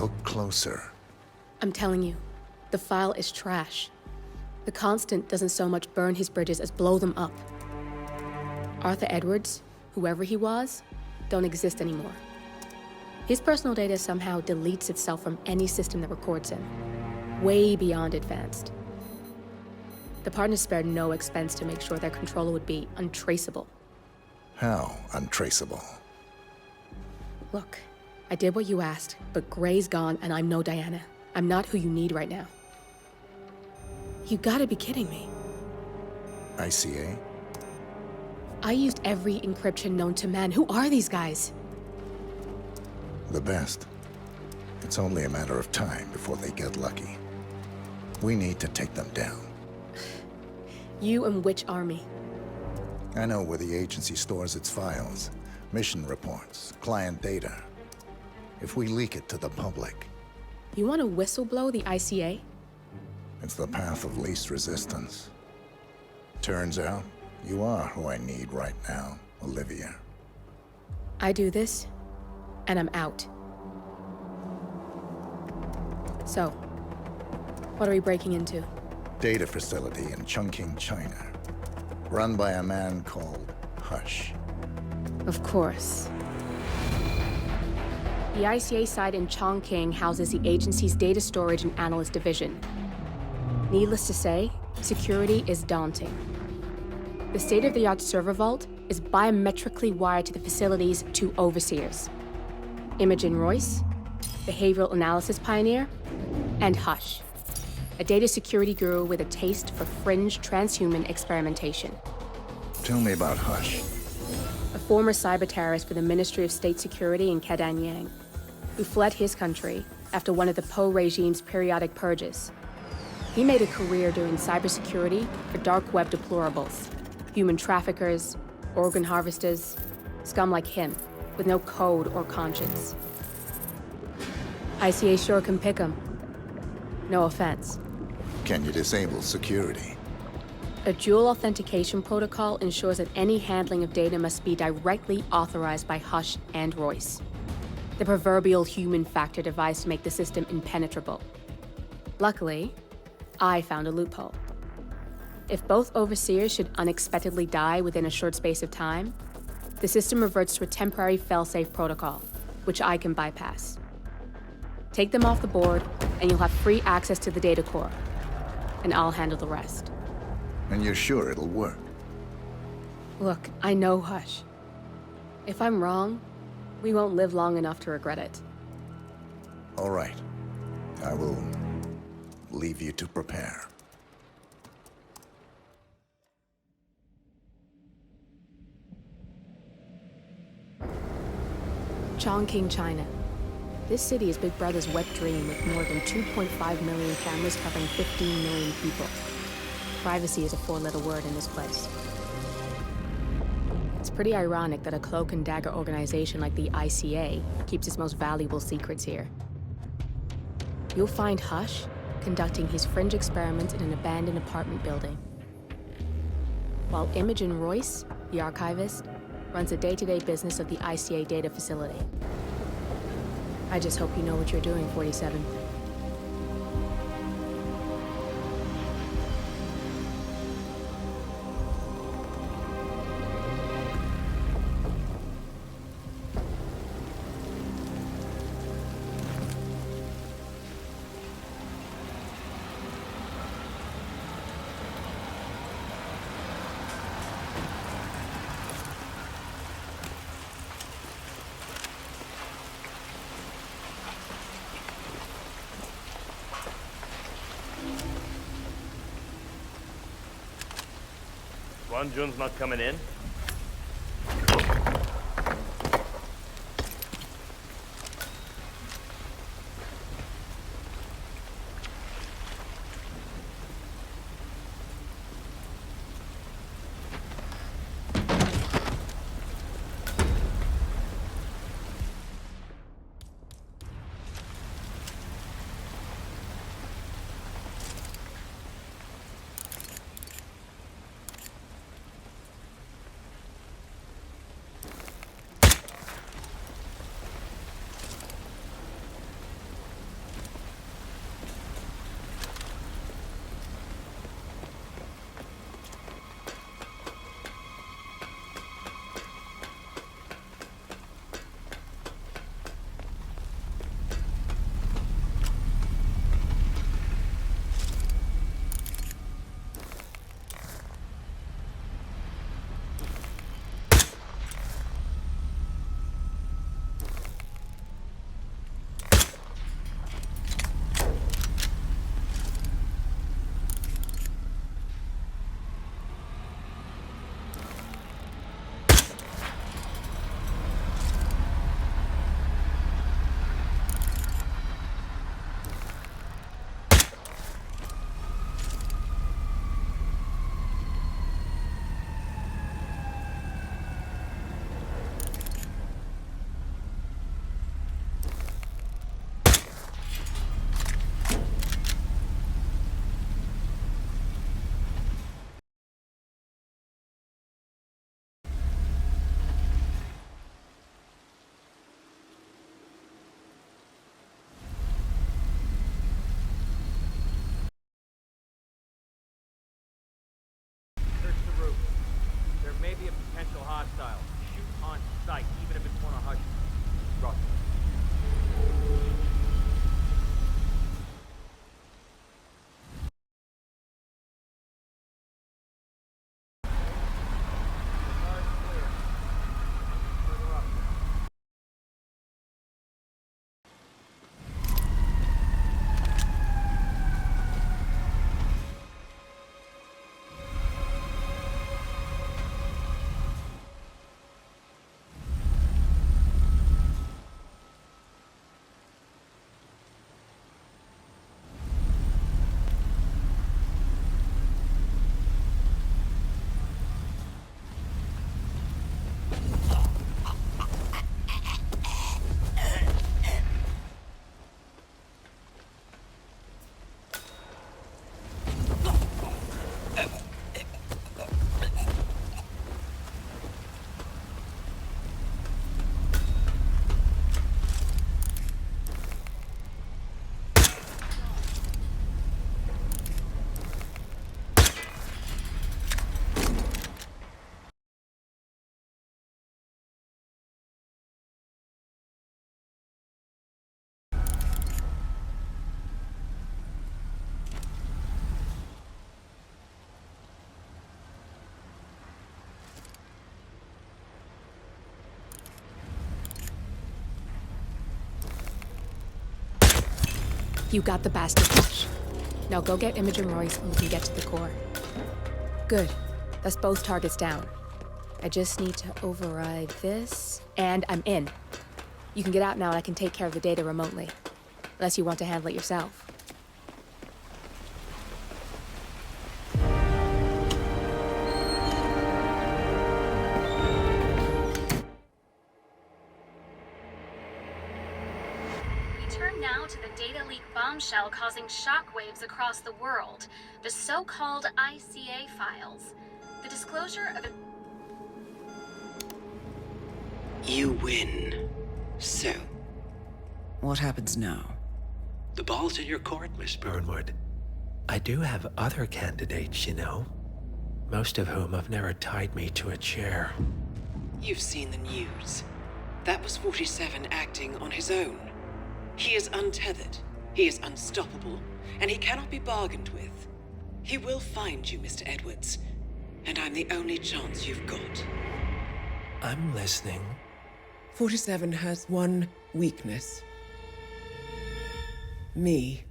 Look closer. I'm telling you, the file is trash. The Constant doesn't so much burn his bridges as blow them up. Arthur Edwards, whoever he was, don't exist anymore. His personal data somehow deletes itself from any system that records him. Way beyond advanced. The partners spared no expense to make sure their controller would be untraceable. How untraceable? Look, I did what you asked, but Gray's gone and I'm no Diana. I'm not who you need right now. You gotta be kidding me. ICA? I used every encryption known to man. Who are these guys? The best. It's only a matter of time before they get lucky. We need to take them down. You and which army? I know where the agency stores its files, mission reports, client data. If we leak it to the public... You want to whistleblow the ICA? It's the path of least resistance. Turns out, you are who I need right now, Olivia. I do this, and I'm out. So, what are we breaking into? Data facility in Chongqing, China. Run by a man called Hush. Of course. The ICA site in Chongqing houses the agency's data storage and analyst division. Needless to say, security is daunting. The state-of-the-art server vault is biometrically wired to the facility's two overseers. Imogen Royce, behavioral analysis pioneer, and Hush, a data security guru with a taste for fringe transhuman experimentation. Tell me about Hush. A former cyber terrorist for the Ministry of State Security in Kedanyang, who fled his country after one of the Po regime's periodic purges. He made a career doing cybersecurity for dark web deplorables, human traffickers, organ harvesters, scum like him, with no code or conscience. ICA sure can pick 'em. No offense. Can you disable security? A dual authentication protocol ensures that any handling of data must be directly authorized by Hush and Royce. The proverbial human factor device to make the system impenetrable. Luckily, I found a loophole. If both overseers should unexpectedly die within a short space of time, the system reverts to a temporary fail-safe protocol, which I can bypass. Take them off the board, and you'll have free access to the data core. And I'll handle the rest. And you're sure it'll work? Look, I know Hush. If I'm wrong, we won't live long enough to regret it. All right. I will leave you to prepare. Chongqing, China. This city is Big Brother's wet dream with more than 2.5 million cameras covering 15 million people. Privacy is a four-letter word in this place. It's pretty ironic that a cloak and dagger organization like the ICA keeps its most valuable secrets here. You'll find Hush conducting his fringe experiments in an abandoned apartment building, while Imogen Royce, the archivist, runs the day-to-day business of the ICA data facility. I just hope you know what you're doing, 47. Jun's not coming in? hostile. Shoot on sight, even if it's one of Hush's. Roger. You got the bastard Hush. Now go get Imogen Royce and we can get to the core. Good. That's both targets down. I just need to override this, and I'm in. You can get out now and I can take care of the data remotely. Unless you want to handle it yourself. Turn now to the data leak bombshell causing shockwaves across the world, the so-called ICA files. The disclosure of You win. So, what happens now? The ball's in your court, Miss Burnwood. I do have other candidates, you know. Most of whom have never tied me to a chair. You've seen the news. That was 47 acting on his own. He is untethered, he is unstoppable, and he cannot be bargained with. He will find you, Mr. Edwards, and I'm the only chance you've got. I'm listening. 47 has one weakness. Me.